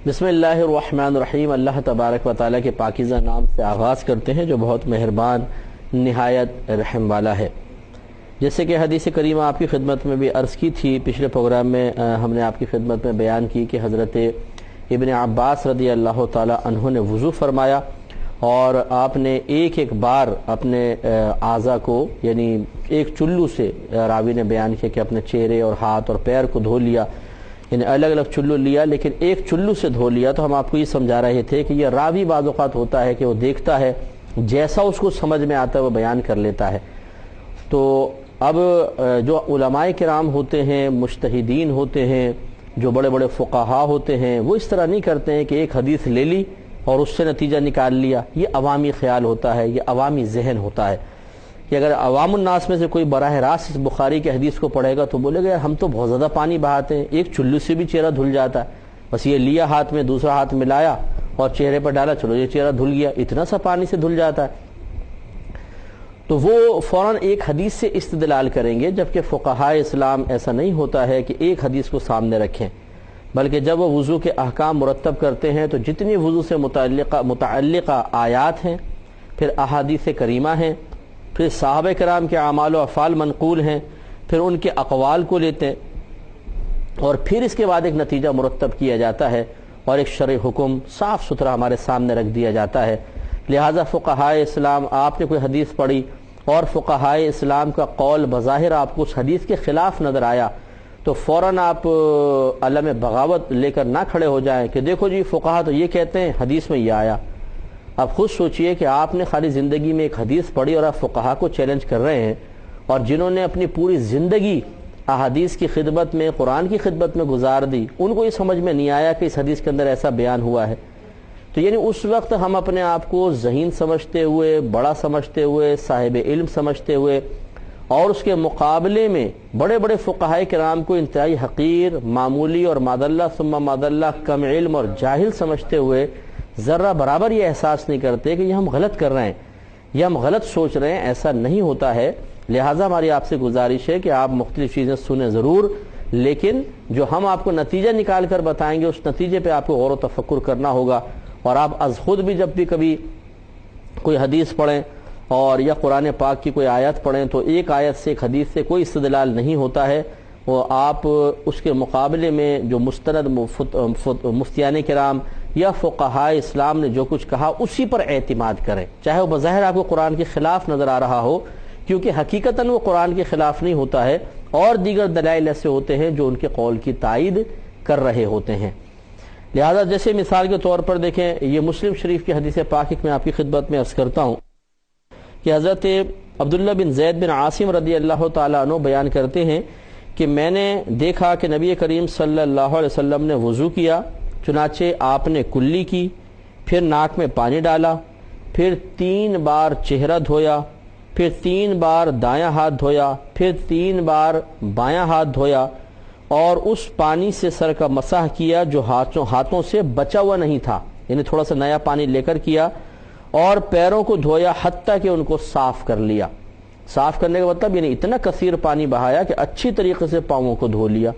بسم اللہ الرحمن الرحیم۔ اللہ تبارک و تعالیٰ کے پاکیزہ نام سے آغاز کرتے ہیں جو بہت مہربان نہایت رحم والا ہے۔ جیسے کہ حدیث کریمہ آپ کی خدمت میں بھی عرض کی تھی، پچھلے پروگرام میں ہم نے آپ کی خدمت میں بیان کی کہ حضرت ابن عباس رضی اللہ تعالیٰ عنہ نے وضو فرمایا اور آپ نے ایک ایک بار اپنے اعضاء کو، یعنی ایک چلو سے راوی نے بیان کیا کہ اپنے چہرے اور ہاتھ اور پیر کو دھو لیا، یعنی الگ الگ چلو لیا لیکن ایک چلو سے دھو لیا۔ تو ہم آپ کو یہ سمجھا رہے تھے کہ یہ راوی بعض اوقات ہوتا ہے کہ وہ دیکھتا ہے، جیسا اس کو سمجھ میں آتا ہے وہ بیان کر لیتا ہے۔ تو اب جو علماء کرام ہوتے ہیں، مجتہدین ہوتے ہیں، جو بڑے بڑے فقہا ہوتے ہیں، وہ اس طرح نہیں کرتے ہیں کہ ایک حدیث لے لی اور اس سے نتیجہ نکال لیا۔ یہ عوامی خیال ہوتا ہے، یہ عوامی ذہن ہوتا ہے کہ اگر عوام الناس میں سے کوئی براہ راست اس بخاری کی حدیث کو پڑھے گا تو بولے گا یار ہم تو بہت زیادہ پانی بہاتے ہیں، ایک چلو سے بھی چہرہ دھل جاتا ہے، بس یہ لیا ہاتھ میں، دوسرا ہاتھ ملایا اور چہرے پر ڈالا، چلو یہ چہرہ دھل گیا، اتنا سا پانی سے دھل جاتا ہے۔ تو وہ فوراً ایک حدیث سے استدلال کریں گے، جبکہ فقہائے اسلام ایسا نہیں ہوتا ہے کہ ایک حدیث کو سامنے رکھیں، بلکہ جب وہ وضو کے احکام مرتب کرتے ہیں تو جتنی وضو سے متعلقہ آیات ہیں، پھر احادیث کریمہ ہیں، پھر صحابہ کرام کے اعمال و افعال منقول ہیں، پھر ان کے اقوال کو لیتے ہیں اور پھر اس کے بعد ایک نتیجہ مرتب کیا جاتا ہے اور ایک شرعی حکم صاف ستھرا ہمارے سامنے رکھ دیا جاتا ہے۔ لہٰذا فقہائے اسلام، آپ نے کوئی حدیث پڑھی اور فقہائے اسلام کا قول بظاہر آپ کو اس حدیث کے خلاف نظر آیا تو فوراً آپ علم بغاوت لے کر نہ کھڑے ہو جائیں کہ دیکھو جی فقہا تو یہ کہتے ہیں، حدیث میں یہ آیا۔ اب خود سوچئے کہ آپ نے خالی زندگی میں ایک حدیث پڑھی اور آپ فقہا کو چیلنج کر رہے ہیں، اور جنہوں نے اپنی پوری زندگی احادیث کی خدمت میں، قرآن کی خدمت میں گزار دی، ان کو یہ سمجھ میں نہیں آیا کہ اس حدیث کے اندر ایسا بیان ہوا ہے۔ تو یعنی اس وقت ہم اپنے آپ کو ذہین سمجھتے ہوئے، بڑا سمجھتے ہوئے، صاحب علم سمجھتے ہوئے اور اس کے مقابلے میں بڑے بڑے فقہائے کرام کو انتہائی حقیر، معمولی اور ماداللہ ثم ماداللہ کم علم اور جاہل سمجھتے ہوئے ذرہ برابر یہ احساس نہیں کرتے کہ یہ ہم غلط کر رہے ہیں، یہ ہم غلط سوچ رہے ہیں، ایسا نہیں ہوتا ہے۔ لہٰذا ہماری آپ سے گزارش ہے کہ آپ مختلف چیزیں سنیں ضرور، لیکن جو ہم آپ کو نتیجہ نکال کر بتائیں گے اس نتیجے پہ آپ کو غور و تفکر کرنا ہوگا، اور آپ از خود بھی جب بھی کبھی کوئی حدیث پڑھیں اور یا قرآن پاک کی کوئی آیت پڑھیں تو ایک آیت سے، ایک حدیث سے کوئی استدلال نہیں ہوتا ہے، وہ آپ اس کے مقابلے میں جو مستند مفتیان کرام یا فقہائے اسلام نے جو کچھ کہا اسی پر اعتماد کریں، چاہے وہ بظاہر آپ کو قرآن کے خلاف نظر آ رہا ہو، کیونکہ حقیقتاً وہ قرآن کے خلاف نہیں ہوتا ہے، اور دیگر دلائل ایسے ہوتے ہیں جو ان کے قول کی تائید کر رہے ہوتے ہیں۔ لہذا جیسے مثال کے طور پر دیکھیں، یہ مسلم شریف کی حدیث پاک میں آپ کی خدمت میں عرض کرتا ہوں کہ حضرت عبداللہ بن زید بن عاصم رضی اللہ تعالیٰ عنہ بیان کرتے ہیں کہ میں نے دیکھا کہ نبی کریم صلی اللہ علیہ وسلم نے وضو کیا، چنانچہ آپ نے کلی کی، پھر ناک میں پانی ڈالا، پھر 3 بار چہرہ دھویا، پھر 3 بار دایاں ہاتھ دھویا، پھر 3 بار بایاں ہاتھ دھویا، اور اس پانی سے سر کا مسح کیا جو ہاتھوں سے بچا ہوا نہیں تھا، یعنی تھوڑا سا نیا پانی لے کر کیا، اور پیروں کو دھویا حتیٰ کہ ان کو صاف کر لیا۔ صاف کرنے کا مطلب یعنی اتنا کثیر پانی بہایا کہ اچھی طریقے سے پاؤں کو دھو لیا۔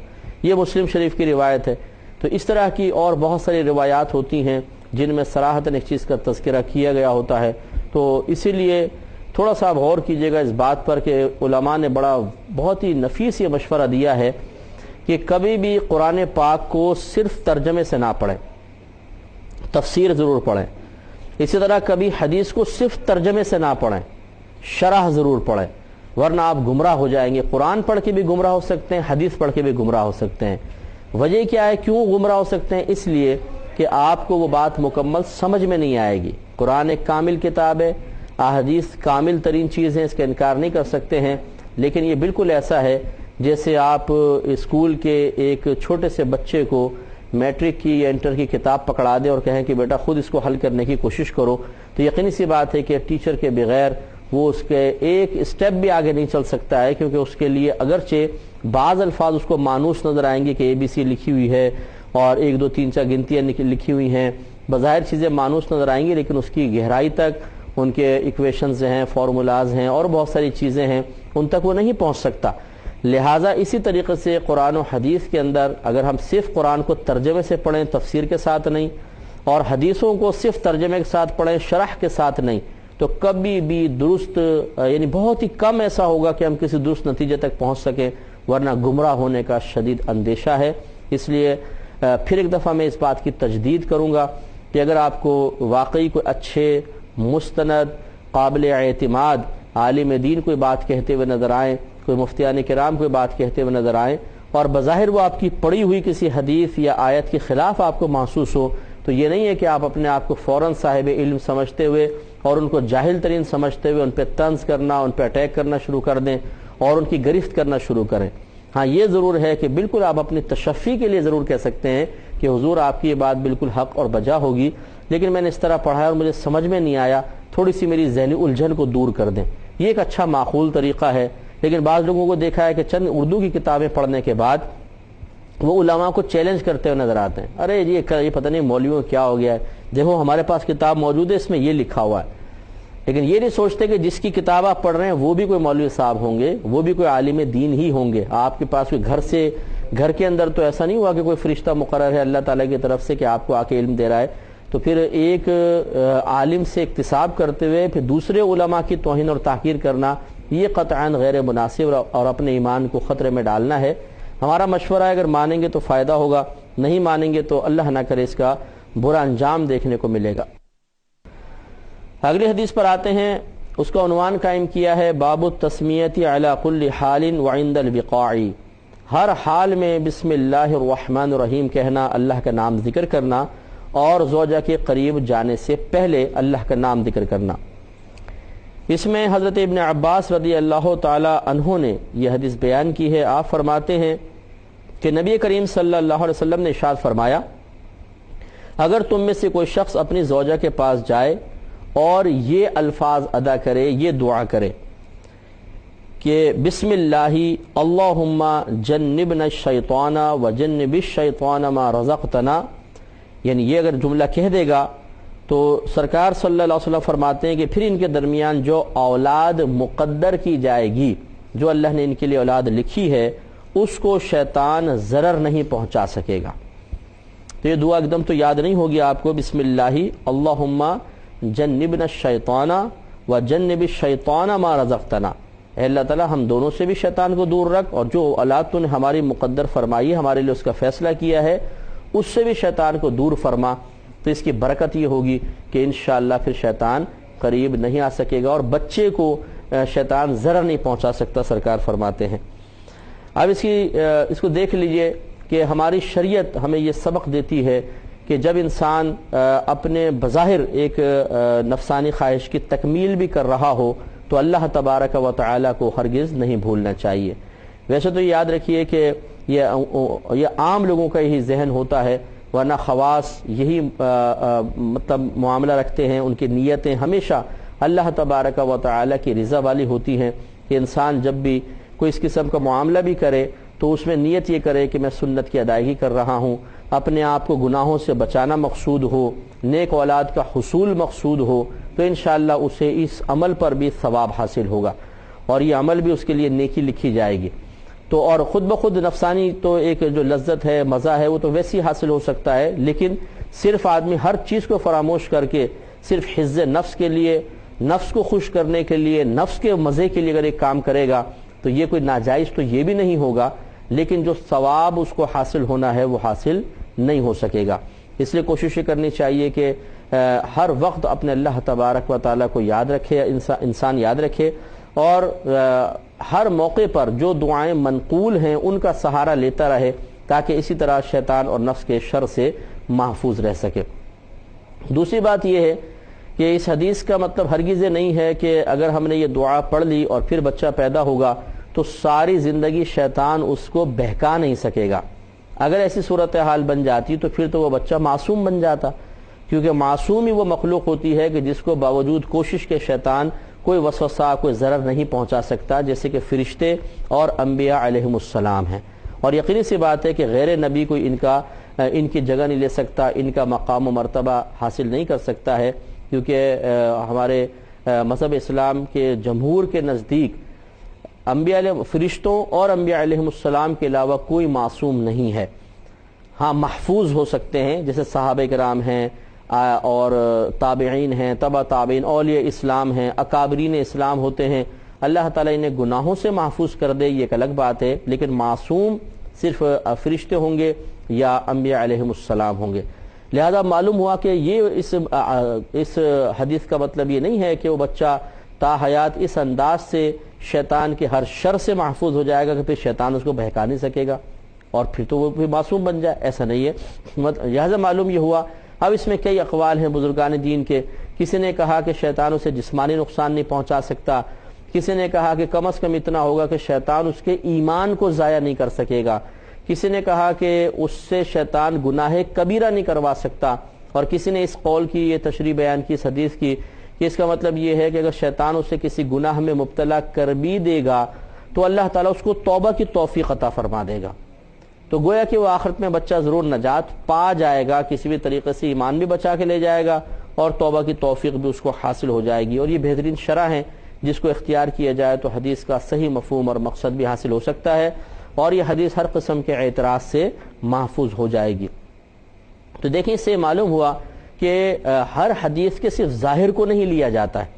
یہ مسلم شریف کی روایت ہے۔ تو اس طرح کی اور بہت ساری روایات ہوتی ہیں جن میں صراحتاً ایک چیز کا تذکرہ کیا گیا ہوتا ہے۔ تو اسی لیے تھوڑا سا غور کیجئے گا اس بات پر کہ علماء نے بہت ہی نفیس یہ مشورہ دیا ہے کہ کبھی بھی قرآن پاک کو صرف ترجمے سے نہ پڑھیں، تفسیر ضرور پڑھیں۔ اسی طرح کبھی حدیث کو صرف ترجمے سے نہ پڑھیں، شرح ضرور پڑھیں، ورنہ آپ گمراہ ہو جائیں گے۔ قرآن پڑھ کے بھی گمراہ ہو سکتے ہیں، حدیث پڑھ کے بھی گمراہ ہو سکتے ہیں۔ وجہ کیا ہے کیوں گمراہ ہو سکتے ہیں؟ اس لیے کہ آپ کو وہ بات مکمل سمجھ میں نہیں آئے گی۔ قرآن ایک کامل کتاب ہے، احادیث کامل ترین چیز ہے، اس کا انکار نہیں کر سکتے ہیں، لیکن یہ بالکل ایسا ہے جیسے آپ اسکول کے ایک چھوٹے سے بچے کو میٹرک کی یا انٹر کی کتاب پکڑا دیں اور کہیں کہ بیٹا خود اس کو حل کرنے کی کوشش کرو، تو یقینی سی بات ہے کہ ٹیچر کے بغیر وہ اس کے ایک اسٹیپ بھی آگے نہیں چل سکتا ہے، کیونکہ اس کے لیے اگرچہ بعض الفاظ اس کو مانوس نظر آئیں گے کہ ABC لکھی ہوئی ہے اور 1 2 3 4 گنتیاں لکھی ہوئی ہیں، بظاہر چیزیں مانوس نظر آئیں گی، لیکن اس کی گہرائی تک ان کے ایکویشنز ہیں، فارمولاز ہیں اور بہت ساری چیزیں ہیں، ان تک وہ نہیں پہنچ سکتا۔ لہٰذا اسی طریقے سے قرآن و حدیث کے اندر اگر ہم صرف قرآن کو ترجمے سے پڑھیں تفسیر کے ساتھ نہیں، اور حدیثوں کو صرف ترجمے کے ساتھ پڑھیں شرح کے ساتھ نہیں، تو کبھی بھی درست یعنی بہت ہی کم ایسا ہوگا کہ ہم کسی درست نتیجے تک پہنچ سکیں، ورنہ گمراہ ہونے کا شدید اندیشہ ہے۔ اس لیے پھر ایک دفعہ میں اس بات کی تجدید کروں گا کہ اگر آپ کو واقعی کوئی اچھے مستند قابل اعتماد عالم دین کوئی بات کہتے ہوئے نظر آئیں، کوئی مفتیان کرام کوئی بات کہتے ہوئے نظر آئیں، اور بظاہر وہ آپ کی پڑھی ہوئی کسی حدیث یا آیت کے خلاف آپ کو محسوس ہو، تو یہ نہیں ہے کہ آپ اپنے آپ کو فوراً صاحب علم سمجھتے ہوئے اور ان کو جاہل ترین سمجھتے ہوئے ان پہ طنز کرنا، ان پہ اٹیک کرنا شروع کر دیں اور ان کی گرفت کرنا شروع کریں۔ ہاں یہ ضرور ہے کہ بالکل آپ اپنی تشفی کے لیے ضرور کہہ سکتے ہیں کہ حضور آپ کی یہ بات بالکل حق اور بجا ہوگی، لیکن میں نے اس طرح پڑھا ہے اور مجھے سمجھ میں نہیں آیا، تھوڑی سی میری ذہنی الجھن کو دور کر دیں۔ یہ ایک اچھا معقول طریقہ ہے، لیکن بعض لوگوں کو دیکھا ہے کہ چند اردو کی کتابیں پڑھنے کے بعد وہ علماء کو چیلنج کرتے ہوئے نظر آتے ہیں، ارے یہ پتہ نہیں مولویوں کیا ہو گیا ہے، دیکھو ہمارے پاس کتاب موجود ہے اس میں یہ لکھا ہوا ہے، لیکن یہ نہیں سوچتے کہ جس کی کتاب آپ پڑھ رہے ہیں وہ بھی کوئی مولوی صاحب ہوں گے، وہ بھی کوئی عالم دین ہی ہوں گے۔ آپ کے پاس کوئی گھر کے اندر تو ایسا نہیں ہوا کہ کوئی فرشتہ مقرر ہے اللہ تعالیٰ کی طرف سے کہ آپ کو آ کے علم دے رہا ہے، تو پھر ایک عالم سے اکتساب کرتے ہوئے پھر دوسرے علماء کی توہین اور تحقیر کرنا یہ قطعاً غیر مناسب اور اپنے ایمان کو خطرے میں ڈالنا ہے۔ ہمارا مشورہ ہے اگر مانیں گے تو فائدہ ہوگا، نہیں مانیں گے تو اللہ نہ کرے اس کا برا انجام دیکھنے کو ملے گا۔ اگلی حدیث پر آتے ہیں، اس کا عنوان قائم کیا ہے باب التسمیۃ علی کل حال وعند البقاع، ہر حال میں بسم اللہ الرحمن الرحیم کہنا، اللہ کا نام ذکر کرنا، اور زوجہ کے قریب جانے سے پہلے اللہ کا نام ذکر کرنا۔ اس میں حضرت ابن عباس رضی اللہ تعالی عنہ نے یہ حدیث بیان کی ہے۔ آپ فرماتے ہیں کہ نبی کریم صلی اللہ علیہ وسلم نے ارشاد فرمایا، اگر تم میں سے کوئی شخص اپنی زوجہ کے پاس جائے اور یہ الفاظ ادا کرے، یہ دعا کرے کہ بسم اللہ اللہم جنبنا الشیطان وجنب الشیطان ما رزقتنا، یعنی یہ اگر جملہ کہہ دے گا تو سرکار صلی اللہ علیہ وسلم فرماتے ہیں کہ پھر ان کے درمیان جو اولاد مقدر کی جائے گی، جو اللہ نے ان کے لیے اولاد لکھی ہے، اس کو شیطان ضرر نہیں پہنچا سکے گا۔ تو یہ دعا ایک دم تو یاد نہیں ہوگی آپ کو، بسم اللہ اللہم جنبنا الشیطان وجنب الشیطان ما رزقتنا، اے اللہ تعالیٰ ہم دونوں سے بھی شیطان کو دور رکھ، اور جو اولاد تو نے ہماری مقدر فرمائی ہے، ہمارے لیے اس کا فیصلہ کیا ہے، اس سے بھی شیطان کو دور فرما۔ تو اس کی برکت یہ ہوگی کہ انشاءاللہ پھر شیطان قریب نہیں آ سکے گا، اور بچے کو شیطان ضرر نہیں پہنچا سکتا، سرکار فرماتے ہیں۔ اب اس کو دیکھ لیجئے کہ ہماری شریعت ہمیں یہ سبق دیتی ہے کہ جب انسان اپنے بظاہر ایک نفسانی خواہش کی تکمیل بھی کر رہا ہو تو اللہ تبارک و تعالی کو ہرگز نہیں بھولنا چاہیے۔ ویسے تو یاد رکھیے کہ یہ عام لوگوں کا یہی ذہن ہوتا ہے، ورنہ خواص یہی مطلب معاملہ رکھتے ہیں، ان کی نیتیں ہمیشہ اللہ تبارک و تعالی کی رضا والی ہوتی ہیں کہ انسان جب بھی کوئی اس قسم کا معاملہ بھی کرے تو اس میں نیت یہ کرے کہ میں سنت کی ادائیگی کر رہا ہوں، اپنے آپ کو گناہوں سے بچانا مقصود ہو، نیک اولاد کا حصول مقصود ہو، تو انشاءاللہ اسے اس عمل پر بھی ثواب حاصل ہوگا، اور یہ عمل بھی اس کے لیے نیکی لکھی جائے گی۔ تو اور خود بخود نفسانی تو ایک جو لذت ہے، مزہ ہے، وہ تو ویسی حاصل ہو سکتا ہے، لیکن صرف آدمی ہر چیز کو فراموش کر کے صرف حفظ نفس کے لیے، نفس کو خوش کرنے کے لیے، نفس کے مزے کے لیے اگر ایک کام کرے گا تو یہ کوئی ناجائز تو یہ بھی نہیں ہوگا، لیکن جو ثواب اس کو حاصل ہونا ہے وہ حاصل نہیں ہو سکے گا۔ اس لیے کوشش کرنی چاہیے کہ ہر وقت اپنے اللہ تبارک و تعالیٰ کو یاد رکھے، انسان یاد رکھے، اور ہر موقع پر جو دعائیں منقول ہیں ان کا سہارا لیتا رہے، تاکہ اسی طرح شیطان اور نفس کے شر سے محفوظ رہ سکے۔ دوسری بات یہ ہے کہ اس حدیث کا مطلب ہرگز یہ نہیں ہے کہ اگر ہم نے یہ دعا پڑھ لی اور پھر بچہ پیدا ہوگا تو ساری زندگی شیطان اس کو بہکا نہیں سکے گا۔ اگر ایسی صورتحال بن جاتی تو پھر تو وہ بچہ معصوم بن جاتا، کیونکہ معصوم ہی وہ مخلوق ہوتی ہے کہ جس کو باوجود کوشش کے شیطان کوئی وسوسہ، کوئی ضرر نہیں پہنچا سکتا، جیسے کہ فرشتے اور انبیاء علیہم السلام ہیں۔ اور یقینی سی بات ہے کہ غیر نبی کوئی ان کی جگہ نہیں لے سکتا، ان کا مقام و مرتبہ حاصل نہیں کر سکتا ہے، کیونکہ ہمارے مذہب اسلام کے جمہور کے نزدیک انبیاء فرشتوں اور انبیاء علیہ السلام کے علاوہ کوئی معصوم نہیں ہے۔ ہاں محفوظ ہو سکتے ہیں، جیسے صحابہ کرام ہیں اور تابعین ہیں، تبع تابعین، اولیاء اسلام ہیں، اکابرین اسلام ہوتے ہیں، اللہ تعالیٰ انہیں گناہوں سے محفوظ کر دے یہ ایک الگ بات ہے، لیکن معصوم صرف فرشتے ہوں گے یا انبیاء علیہ السلام ہوں گے۔ لہذا معلوم ہوا کہ یہ اس حدیث کا مطلب یہ نہیں ہے کہ وہ بچہ تا حیات اس انداز سے شیطان کے ہر شر سے محفوظ ہو جائے گا کہ پھر شیطان اس کو بہکا نہیں سکے گا اور پھر تو وہ بھی معصوم بن جائے، ایسا نہیں ہے۔ لہذا معلوم یہ ہوا۔ اب اس میں کئی اقوال ہیں بزرگان دین کے، کسی نے کہا کہ شیطان اسے جسمانی نقصان نہیں پہنچا سکتا، کسی نے کہا کہ کم از کم اتنا ہوگا کہ شیطان اس کے ایمان کو ضائع نہیں کر سکے گا، کسی نے کہا کہ اس سے شیطان گناہ کبیرہ نہیں کروا سکتا، اور کسی نے اس قول کی یہ تشریح بیان کی اس حدیث کی کہ اس کا مطلب یہ ہے کہ اگر شیطان اسے کسی گناہ میں مبتلا کر بھی دے گا تو اللہ تعالیٰ اس کو توبہ کی توفیق عطا فرما دے گا، تو گویا کہ وہ آخرت میں بچہ ضرور نجات پا جائے گا، کسی بھی طریقے سے ایمان بھی بچا کے لے جائے گا اور توبہ کی توفیق بھی اس کو حاصل ہو جائے گی، اور یہ بہترین شرح ہے جس کو اختیار کیا جائے تو حدیث کا صحیح مفہوم اور مقصد بھی حاصل ہو سکتا ہے، اور یہ حدیث ہر قسم کے اعتراض سے محفوظ ہو جائے گی۔ تو دیکھیں اس سے معلوم ہوا کہ ہر حدیث کے صرف ظاہر کو نہیں لیا جاتا ہے،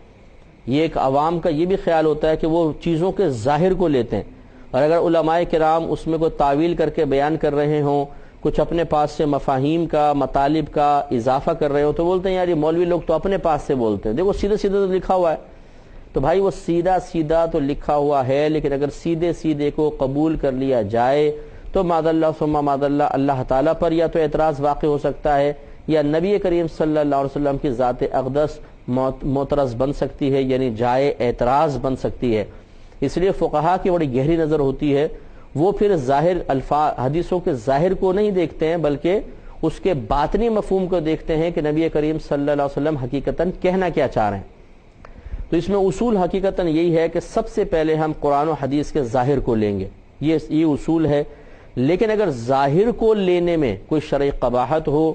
یہ ایک عوام کا یہ بھی خیال ہوتا ہے کہ وہ چیزوں کے ظاہر کو لیتے ہیں، اور اگر علماء کرام اس میں کوئی تعویل کر کے بیان کر رہے ہوں، کچھ اپنے پاس سے مفاہیم کا مطالب کا اضافہ کر رہے ہو تو بولتے ہیں یار یہ مولوی لوگ تو اپنے پاس سے بولتے ہیں، دیکھو سیدھے سیدھے تو لکھا ہوا ہے، تو بھائی وہ سیدھا سیدھا تو لکھا ہوا ہے، لیکن اگر سیدھے سیدھے کو قبول کر لیا جائے تو معاذ اللہ ثم معاذ اللہ اللہ تعالیٰ پر یا تو اعتراض واقع ہو سکتا ہے یا نبی کریم صلی اللہ علیہ وسلم کی ذات اقدس معترض بن سکتی ہے، یعنی جائے اعتراض بن سکتی ہے۔ اس لیے فقہا کی بڑی گہری نظر ہوتی ہے، وہ پھر ظاہر الفاظ حدیثوں کے ظاہر کو نہیں دیکھتے ہیں بلکہ اس کے باطنی مفہوم کو دیکھتے ہیں کہ نبی کریم صلی اللہ علیہ وسلم حقیقتاً کہنا کیا چاہ رہے ہیں۔ تو اس میں اصول حقیقتاً یہی ہے کہ سب سے پہلے ہم قرآن و حدیث کے ظاہر کو لیں گے، یہ اصول ہے، لیکن اگر ظاہر کو لینے میں کوئی شرعی قباحت ہو،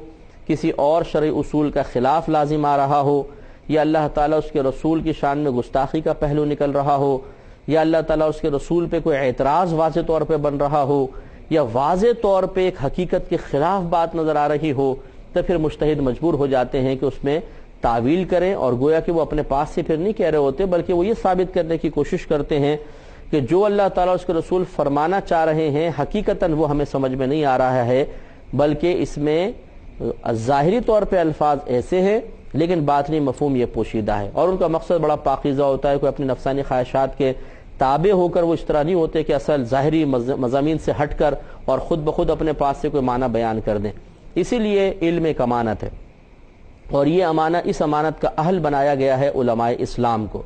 کسی اور شرعی اصول کا خلاف لازم آ رہا ہو، یا اللہ تعالیٰ اس کے رسول کی شان میں گستاخی کا پہلو نکل رہا ہو، یا اللہ تعالیٰ اس کے رسول پہ کوئی اعتراض واضح طور پہ بن رہا ہو، یا واضح طور پہ ایک حقیقت کے خلاف بات نظر آ رہی ہو، تو پھر مجتہد مجبور ہو جاتے ہیں کہ اس میں تعویل کریں، اور گویا کہ وہ اپنے پاس سے پھر نہیں کہہ رہے ہوتے بلکہ وہ یہ ثابت کرنے کی کوشش کرتے ہیں کہ جو اللہ تعالیٰ اس کے رسول فرمانا چاہ رہے ہیں حقیقتاً وہ ہمیں سمجھ میں نہیں آ رہا ہے، بلکہ اس میں ظاہری طور پہ الفاظ ایسے ہیں لیکن باطنی مفہوم یہ پوشیدہ ہے، اور ان کا مقصد بڑا پاکیزہ ہوتا ہے، کوئی اپنی نفسانی خواہشات کے تابع ہو کر وہ اس طرح نہیں ہوتے کہ اصل ظاہری مضامین سے ہٹ کر اور خود بخود اپنے پاس سے کوئی معنی بیان کر دیں۔ اسی لیے علم ایک امانت ہے، اور یہ امانت اس امانت کا اہل بنایا گیا ہے علماء اسلام کو۔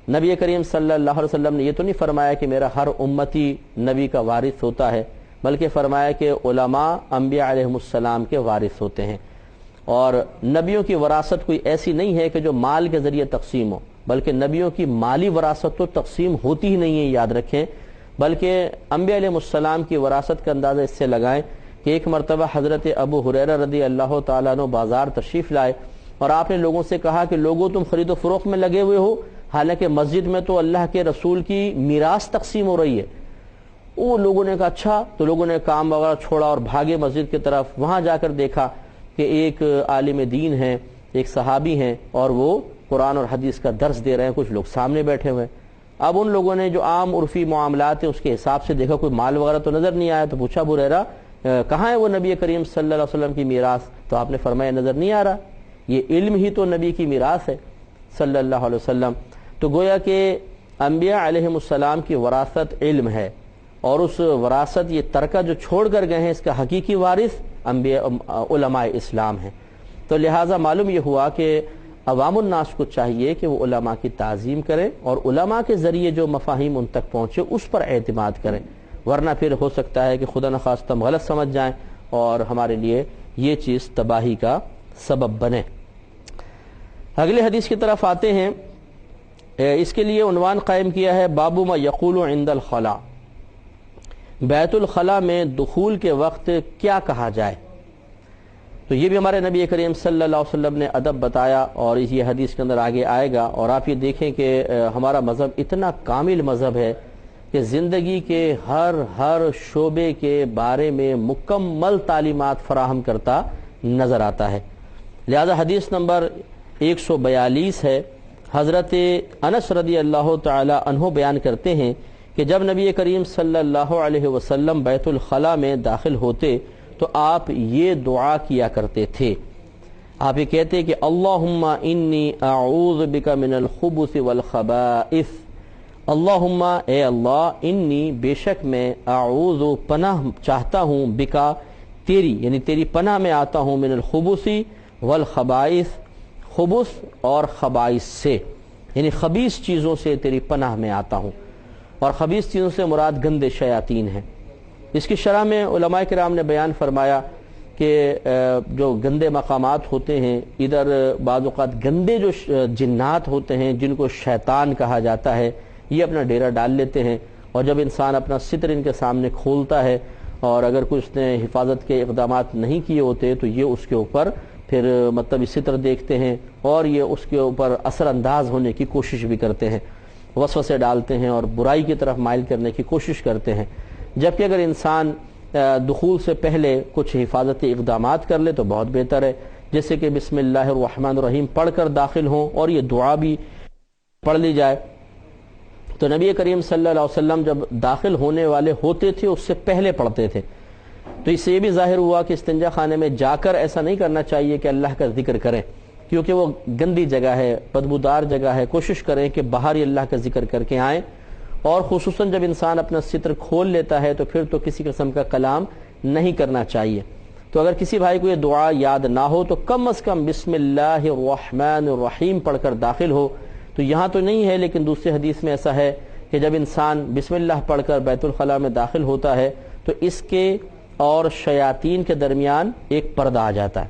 نبی کریم صلی اللہ علیہ وسلم نے یہ تو نہیں فرمایا کہ میرا ہر امتی نبی کا وارث ہوتا ہے، بلکہ فرمایا کہ علماء انبیاء علیہ السلام کے وارث ہوتے ہیں، اور نبیوں کی وراثت کوئی ایسی نہیں ہے کہ جو مال کے ذریعے تقسیم ہو، بلکہ نبیوں کی مالی وراثت تو تقسیم ہوتی ہی نہیں ہے، یاد رکھیں، بلکہ انبیاء علیہ السلام کی وراثت کا اندازہ اس سے لگائیں کہ ایک مرتبہ حضرت ابو ہریرہ رضی اللہ تعالیٰ عنہ بازار تشریف لائے، اور آپ نے لوگوں سے کہا کہ لوگوں تم خرید و فروخت میں لگے ہوئے ہو، حالانکہ مسجد میں تو اللہ کے رسول کی میراث تقسیم ہو رہی ہے۔ وہ لوگوں نے کہا اچھا، تو لوگوں نے کام وغیرہ چھوڑا اور بھاگے مسجد کی طرف، وہاں جا کر دیکھا کہ ایک عالم دین ہیں، ایک صحابی ہیں، اور وہ قرآن اور حدیث کا درس دے رہے ہیں، کچھ لوگ سامنے بیٹھے ہوئے۔ اب ان لوگوں نے جو عام عرفی معاملات ہیں اس کے حساب سے دیکھا، کوئی مال وغیرہ تو نظر نہیں آیا، تو پوچھا ابو ہریرہ کہاں ہے وہ نبی کریم صلی اللہ علیہ وسلم کی میراث؟ تو آپ نے فرمایا نظر نہیں آ رہا، یہ علم ہی تو نبی کی میراث ہے صلی اللہ علیہ وسلم۔ تو گویا کہ انبیاء علیہ السلام کی وراثت علم ہے، اور اس وراثت یہ ترکہ جو چھوڑ کر گئے ہیں اس کا حقیقی وارث علماء اسلام ہیں۔ تو لہٰذا معلوم یہ ہوا کہ عوام الناس کو چاہیے کہ وہ علماء کی تعظیم کریں، اور علماء کے ذریعے جو مفاہیم ان تک پہنچے اس پر اعتماد کریں، ورنہ پھر ہو سکتا ہے کہ خدا نخواستہ ہم غلط سمجھ جائیں اور ہمارے لیے یہ چیز تباہی کا سبب بنے۔ اگلے حدیث کی طرف آتے ہیں، اس کے لیے عنوان قائم کیا ہے باب ما یقول عند الخلاء، بیت الخلاء میں دخول کے وقت کیا کہا جائے۔ تو یہ بھی ہمارے نبی کریم صلی اللہ علیہ وسلم نے ادب بتایا، اور یہ حدیث کے اندر آگے آئے گا، اور آپ یہ دیکھیں کہ ہمارا مذہب اتنا کامل مذہب ہے کہ زندگی کے ہر شعبے کے بارے میں مکمل تعلیمات فراہم کرتا نظر آتا ہے۔ لہذا حدیث نمبر 142 ہے، حضرت انس رضی اللہ تعالی عنہ بیان کرتے ہیں کہ جب نبی کریم صلی اللہ علیہ وسلم بیت الخلاء میں داخل ہوتے تو آپ یہ دعا کیا کرتے تھے۔ آپ یہ کہتے کہ اللہم انی اعوذ بک من الخبث والخبائث، اللہم اے اللہ، انی بے شک میں اعوذ پناہ چاہتا ہوں، بکا تیری یعنی تیری پناہ میں آتا ہوں، من الخبث والخبائث، خبث اور خبائث سے، یعنی خبیث چیزوں سے تیری پناہ میں آتا ہوں، اور خبیث چیزوں سے مراد گندے شیاطین ہیں۔ اس کی شرح میں علماء کرام نے بیان فرمایا کہ جو گندے مقامات ہوتے ہیں، ادھر بعض اوقات گندے جو جنات ہوتے ہیں جن کو شیطان کہا جاتا ہے، یہ اپنا ڈیرا ڈال لیتے ہیں، اور جب انسان اپنا ستر ان کے سامنے کھولتا ہے اور اگر کچھ نے حفاظت کے اقدامات نہیں کیے ہوتے تو یہ اس کے اوپر پھر مطلب ستر دیکھتے ہیں اور یہ اس کے اوپر اثر انداز ہونے کی کوشش بھی کرتے ہیں، وسوسے ڈالتے ہیں اور برائی کی طرف مائل کرنے کی کوشش کرتے ہیں۔ جبکہ اگر انسان دخول سے پہلے کچھ حفاظتی اقدامات کر لے تو بہت بہتر ہے، جیسے کہ بسم اللہ الرحمن الرحیم پڑھ کر داخل ہوں اور یہ دعا بھی پڑھ لی جائے۔ تو نبی کریم صلی اللہ علیہ وسلم جب داخل ہونے والے ہوتے تھے اس سے پہلے پڑھتے تھے، تو اس سے یہ بھی ظاہر ہوا کہ استنجا خانے میں جا کر ایسا نہیں کرنا چاہیے کہ اللہ کا ذکر کریں، کیونکہ وہ گندی جگہ ہے، بدبودار جگہ ہے۔ کوشش کریں کہ باہر ہی اللہ کا ذکر کر کے آئیں، اور خصوصاً جب انسان اپنا ستر کھول لیتا ہے تو پھر تو کسی قسم کا کلام نہیں کرنا چاہیے۔ تو اگر کسی بھائی کو یہ دعا یاد نہ ہو تو کم از کم بسم اللہ الرحمن الرحیم پڑھ کر داخل ہو۔ تو یہاں تو نہیں ہے لیکن دوسری حدیث میں ایسا ہے کہ جب انسان بسم اللہ پڑھ کر بیت الخلاء میں داخل ہوتا ہے تو اس کے اور شیاطین کے درمیان ایک پردہ آ جاتا ہے،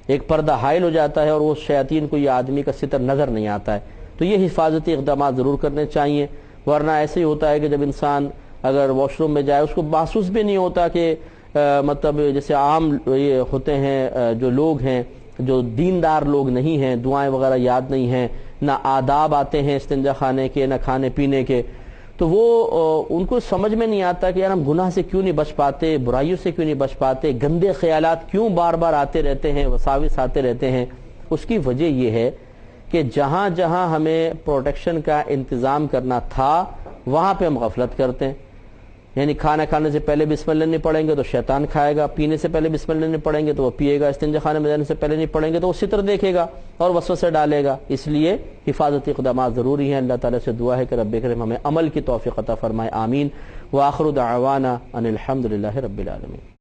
ایک پردہ حائل ہو جاتا ہے، اور وہ شیاطین کو یہ آدمی کا ستر نظر نہیں آتا ہے۔ تو یہ حفاظتی اقدامات ضرور کرنے چاہیے، ورنہ ایسے ہی ہوتا ہے کہ جب انسان اگر واش روم میں جائے اس کو محسوس بھی نہیں ہوتا کہ مطلب جیسے عام یہ ہوتے ہیں جو لوگ ہیں جو دیندار لوگ نہیں ہیں، دعائیں وغیرہ یاد نہیں ہیں، نہ آداب آتے ہیں استنجا خانے کے، نہ کھانے پینے کے، تو وہ ان کو سمجھ میں نہیں آتا کہ یار ہم گناہ سے کیوں نہیں بچ پاتے، برائیوں سے کیوں نہیں بچ پاتے، گندے خیالات کیوں بار بار آتے رہتے ہیں، وساوس آتے رہتے ہیں۔ اس کی وجہ یہ ہے کہ جہاں جہاں ہمیں پروٹیکشن کا انتظام کرنا تھا وہاں پہ ہم غفلت کرتے ہیں، یعنی کھانا کھانے سے پہلے بسم اللہ نہیں پڑھیں گے تو شیطان کھائے گا، پینے سے پہلے بسم اللہ نہیں پڑھیں گے تو وہ پیے گا، استنجا خانے میں جانے سے پہلے نہیں پڑھیں گے تو وہ ستر دیکھے گا اور وسوسے ڈالے گا۔ اس لیے حفاظتی اقدامات ضروری ہیں۔ اللہ تعالیٰ سے دعا ہے کہ رب کریم ہمیں عمل کی توفیق عطا فرمائے، آمین۔ وآخر دعوانا ان الحمد للہ رب العالمین۔